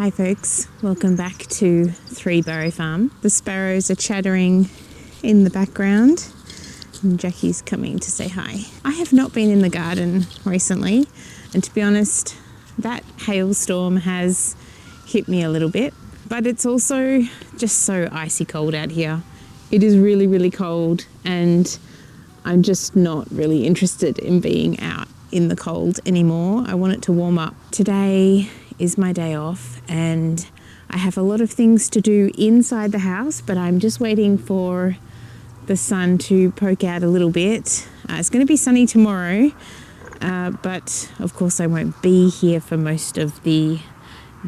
Hi folks, welcome back to Three Barrow Farm. The sparrows are chattering in the background and Jackie's coming to say hi. I have not been in the garden recently, and to be honest, that hailstorm has hit me a little bit, but it's also just so icy cold out here. It is really, really cold, and I'm just not really interested in being out in the cold anymore. I want it to warm up. Today is my day off and I have a lot of things to do inside the house, but I'm just waiting for the sun to poke out a little bit. It's going to be sunny tomorrow, but of course I won't be here for most of the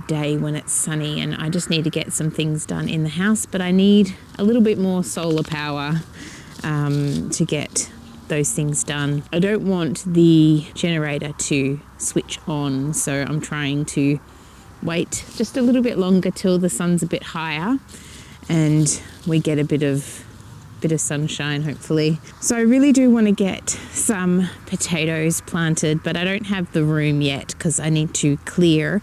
day when it's sunny, and I just need to get some things done in the house, but I need a little bit more solar power to get those things done. I don't want the generator to switch on, so I'm trying to wait just a little bit longer till the sun's a bit higher and we get a bit of sunshine hopefully. So I really do want to get some potatoes planted, but I don't have the room yet because I need to clear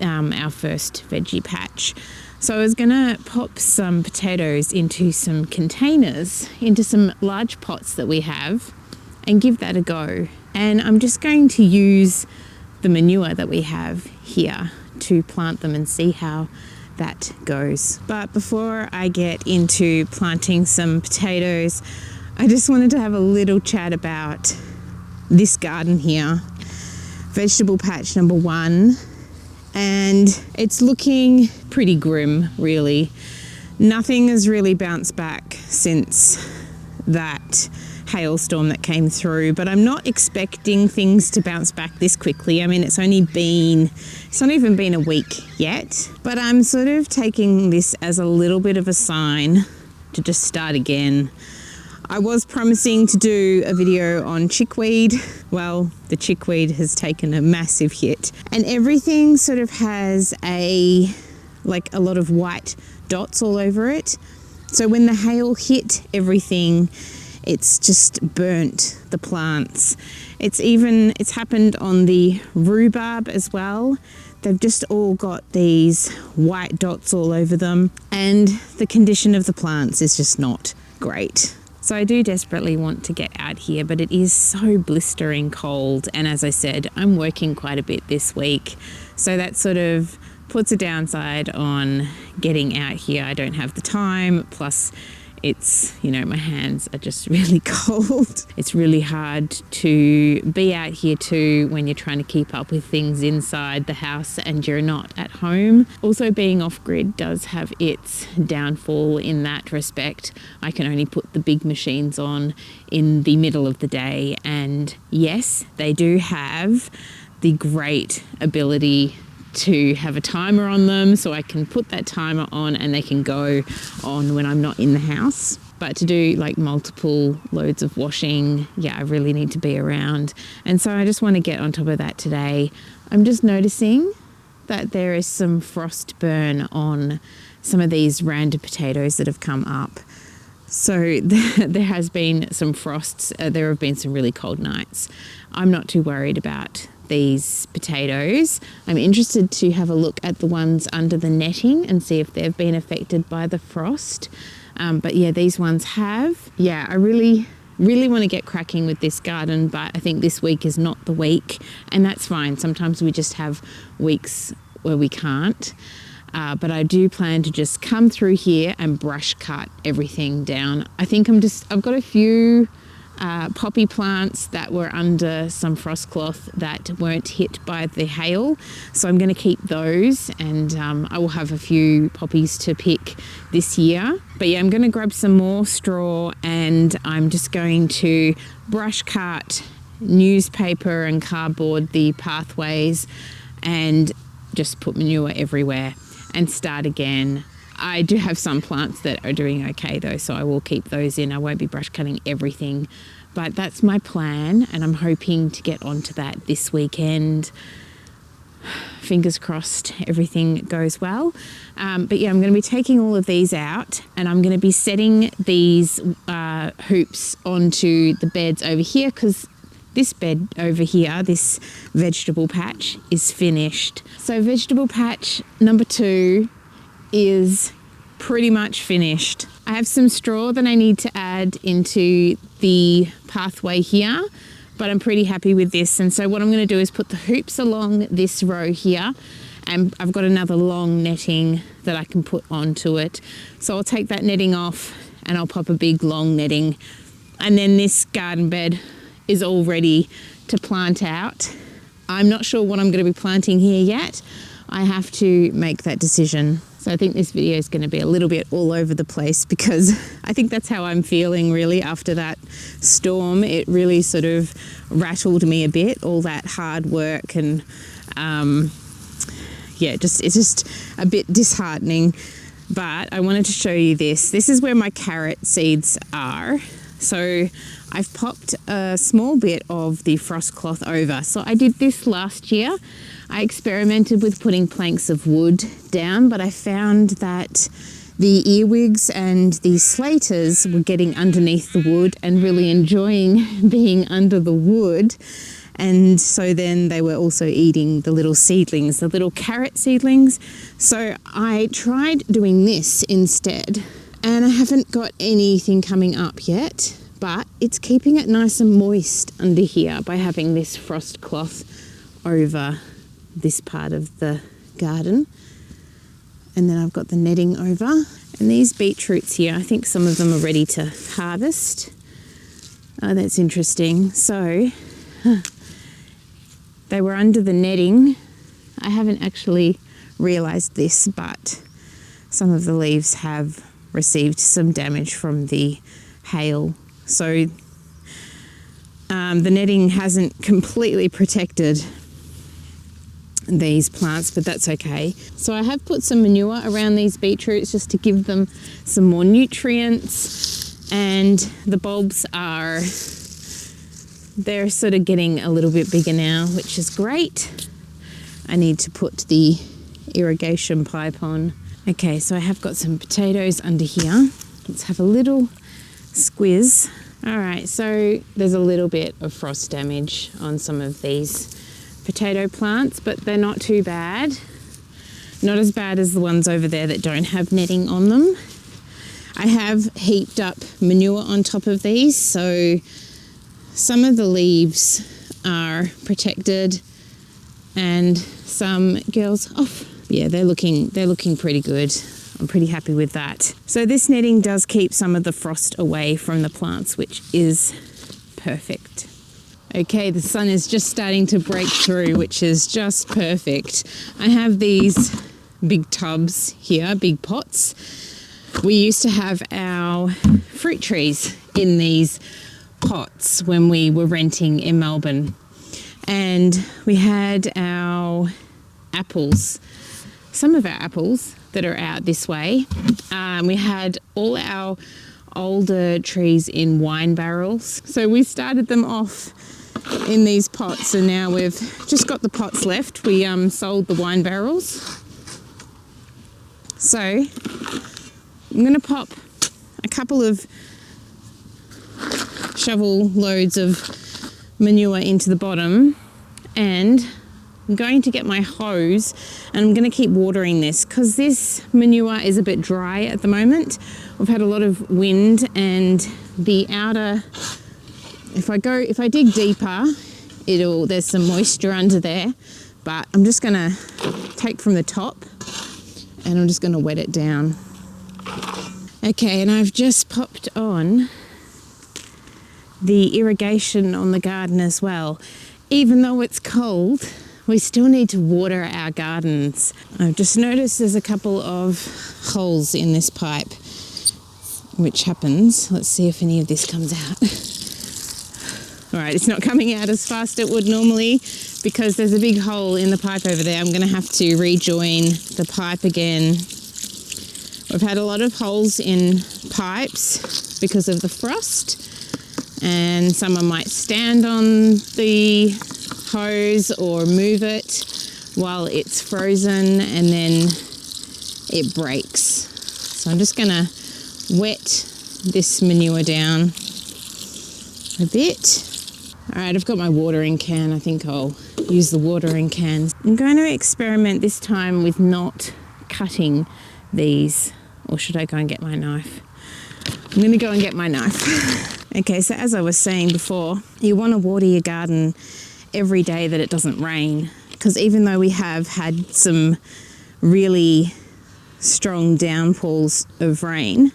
our first veggie patch. So I was gonna pop some potatoes into some containers, into some large pots that we have, and give that a go. And I'm just going to use the manure that we have here to plant them and see how that goes. But before I get into planting some potatoes, I just wanted to have a little chat about this garden here, vegetable patch number 1. And it's looking pretty grim, really. Nothing has really bounced back since that hailstorm that came through, but I'm not expecting things to bounce back this quickly. I mean, it's not even been a week yet, but I'm sort of taking this as a little bit of a sign to just start again. I was promising to do a video on chickweed. Well, the chickweed has taken a massive hit, and everything sort of has a lot of white dots all over it. So when the hail hit everything, it's just burnt the plants. It's happened on the rhubarb as well. They've just all got these white dots all over them, and the condition of the plants is just not great. So I do desperately want to get out here, but it is so blistering cold. And as I said, I'm working quite a bit this week. So that sort of puts a downside on getting out here. I don't have the time. Plus it's, my hands are just really cold. It's really hard to be out here too when you're trying to keep up with things inside the house and you're not at home. Also, being off-grid does have its downfall in that respect. I can only put the big machines on in the middle of the day, and yes, they do have the great ability to have a timer on them, so I can put that timer on and they can go on when I'm not in the house. But to do multiple loads of washing, I really need to be around. And so I just want to get on top of that today. I'm just noticing that there is some frost burn on some of these random potatoes that have come up. So there has been some frosts. There have been some really cold nights. I'm not too worried about these potatoes. I'm interested to have a look at the ones under the netting and see if they've been affected by the frost. But these ones have. I really want to get cracking with this garden, but I think this week is not the week, and that's fine. Sometimes we just have weeks where we can't. But I do plan to just come through here and brush cut everything down. I think I've got a few poppy plants that were under some frost cloth that weren't hit by the hail, so I'm going to keep those, and I will have a few poppies to pick this year. But I'm going to grab some more straw, and I'm just going to brush cut newspaper and cardboard the pathways and just put manure everywhere and start again. I do have some plants that are doing okay though, so I will keep those in. I won't be brush cutting everything, but that's my plan, and I'm hoping to get onto that this weekend. Fingers crossed everything goes well. But I'm going to be taking all of these out, and I'm going to be setting these hoops onto the beds over here, because this bed over here, this vegetable patch, is finished. So vegetable patch number 2 is pretty much finished. I have some straw that I need to add into the pathway here, but I'm pretty happy with this. And so what I'm going to do is put the hoops along this row here, and I've got another long netting that I can put onto it. So I'll take that netting off and I'll pop a big long netting, and then this garden bed is all ready to plant out. I'm not sure what I'm going to be planting here yet. I have to make that decision. So I think this video is going to be a little bit all over the place, because I think that's how I'm feeling really after that storm. It really sort of rattled me a bit, all that hard work, and it's just a bit disheartening. But I wanted to show you this. This is where my carrot seeds are. So I've popped a small bit of the frost cloth over. So I did this last year. I experimented with putting planks of wood down, but I found that the earwigs and the slaters were getting underneath the wood and really enjoying being under the wood. And so then they were also eating the little seedlings, the little carrot seedlings. So I tried doing this instead, and I haven't got anything coming up yet, but it's keeping it nice and moist under here by having this frost cloth over this part of the garden. And then I've got the netting over, and these beetroots here, I think some of them are ready to harvest. Oh, that's interesting. So they were under the netting. I haven't actually realised this, but some of the leaves have received some damage from the hail. So the netting hasn't completely protected these plants, but that's okay. So I have put some manure around these beetroots just to give them some more nutrients, and the bulbs they're sort of getting a little bit bigger now, which is great. I need to put the irrigation pipe on. Okay, so I have got some potatoes under here. Let's have a little squiz. All right, so there's a little bit of frost damage on some of these potato plants, but they're not too bad. Not as bad as the ones over there that don't have netting on them. I have heaped up manure on top of these, so some of the leaves are protected, and some girls, they're looking pretty good. I'm pretty happy with that. So this netting does keep some of the frost away from the plants, which is perfect. Okay, the sun is just starting to break through, which is just perfect. I have these big tubs here, big pots. We used to have our fruit trees in these pots when we were renting in Melbourne, and we had our apples, some of our apples that are out this way. We had all our older trees in wine barrels, so we started them off in these pots, and now we've just got the pots left. We sold the wine barrels. So I'm going to pop a couple of shovel loads of manure into the bottom, and I'm going to get my hose and I'm going to keep watering this because this manure is a bit dry at the moment. We've had a lot of wind, and the outer, if I dig deeper, there's some moisture under there, but I'm just going to take from the top and I'm just going to wet it down. Okay, and I've just popped on the irrigation on the garden as well. Even though it's cold, we still need to water our gardens. I've just noticed there's a couple of holes in this pipe, which happens. Let's see if any of this comes out. All right, it's not coming out as fast as it would normally because there's a big hole in the pipe over there. I'm going to have to rejoin the pipe again. We've had a lot of holes in pipes because of the frost, and someone might stand on the hose or move it while it's frozen and then it breaks. So I'm just going to wet this manure down a bit. All right, I've got my watering can. I think I'll use the watering cans. I'm going to experiment this time with not cutting these, or should I go and get my knife? I'm going to go and get my knife. Okay, so as I was saying before, you want to water your garden every day that it doesn't rain, because even though we have had some really strong downpours of rain,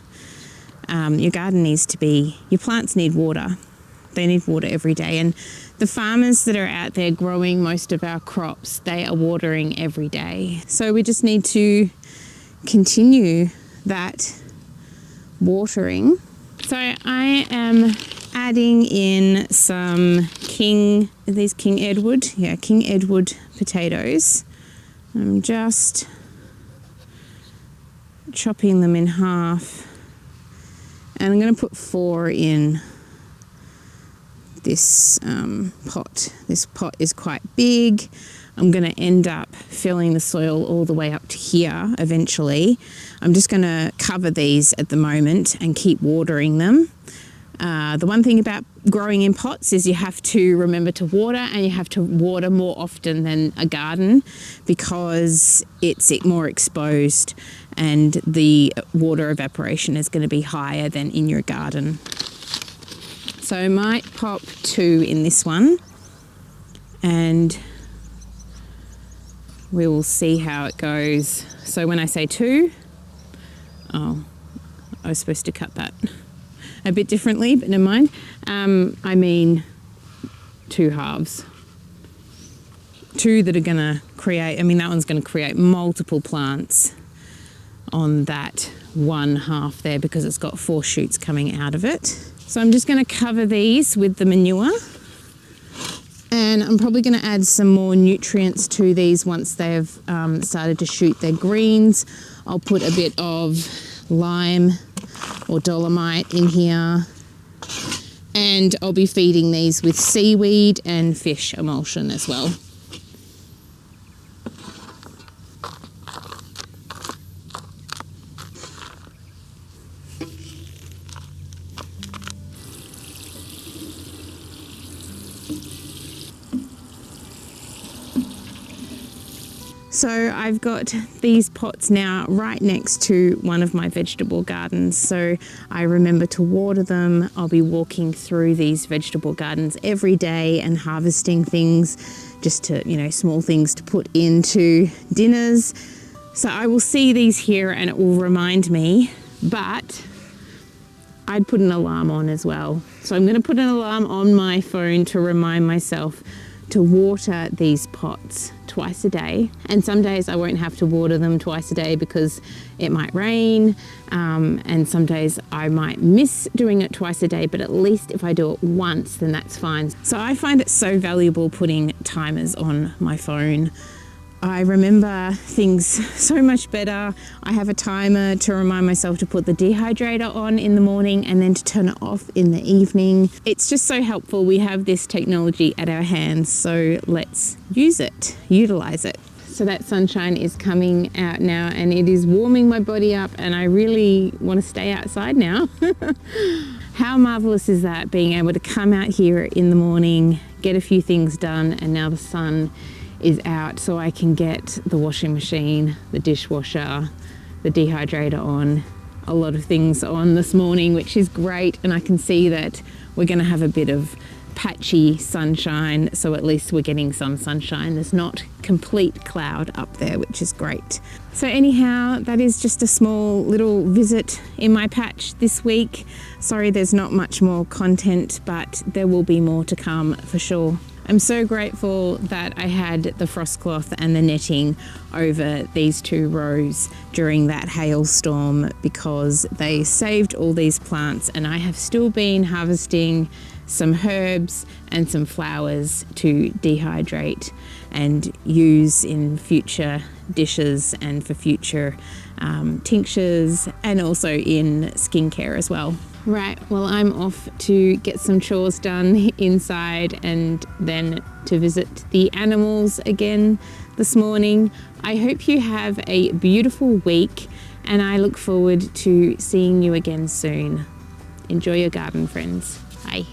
your garden needs to be, your plants need water. They need water every day. And the farmers that are out there growing most of our crops, they are watering every day. So we just need to continue that watering. So I am adding in some King Edward potatoes. I'm just chopping them in half, and I'm going to put 4 in this pot. This pot is quite big. I'm going to end up filling the soil all the way up to here eventually. I'm just going to cover these at the moment and keep watering them. The one thing about growing in pots is you have to remember to water, and you have to water more often than a garden because it's more exposed and the water evaporation is going to be higher than in your garden. So I might pop 2 in this one, and we will see how it goes. So when I say 2, oh, I was supposed to cut that a bit differently, but never mind. I mean 2 halves. 2 that are going to create, that one's going to create multiple plants on that 1 half there because it's got 4 shoots coming out of it. So I'm just going to cover these with the manure, and I'm probably going to add some more nutrients to these once they've started to shoot their greens. I'll put a bit of lime or dolomite in here, and I'll be feeding these with seaweed and fish emulsion as well. So I've got these pots now right next to one of my vegetable gardens, so I remember to water them. I'll be walking through these vegetable gardens every day and harvesting things, just to, small things to put into dinners. So I will see these here and it will remind me, but I'd put an alarm on as well. So I'm going to put an alarm on my phone to remind myself to water these pots twice a day. And some days I won't have to water them twice a day because it might rain, and some days I might miss doing it twice a day, but at least if I do it once, then that's fine. So I find it so valuable putting timers on my phone. I remember things so much better. I have a timer to remind myself to put the dehydrator on in the morning and then to turn it off in the evening. It's just so helpful. We have this technology at our hands, so let's use it, utilize it. So that sunshine is coming out now and it is warming my body up, and I really want to stay outside now. How marvelous is that, being able to come out here in the morning, get a few things done, and now the sun is out, so I can get the washing machine, the dishwasher, the dehydrator on, a lot of things on this morning, which is great. And I can see that we're going to have a bit of patchy sunshine, so at least we're getting some sunshine. There's not complete cloud up there, which is great. So anyhow, that is just a small little visit in my patch this week. Sorry there's not much more content, but there will be more to come for sure. I'm so grateful that I had the frost cloth and the netting over these 2 rows during that hailstorm, because they saved all these plants, and I have still been harvesting some herbs and some flowers to dehydrate and use in future dishes and for future tinctures, and also in skincare as well. Right, well, I'm off to get some chores done inside and then to visit the animals again this morning. I hope you have a beautiful week, and I look forward to seeing you again soon. Enjoy your garden, friends. Bye.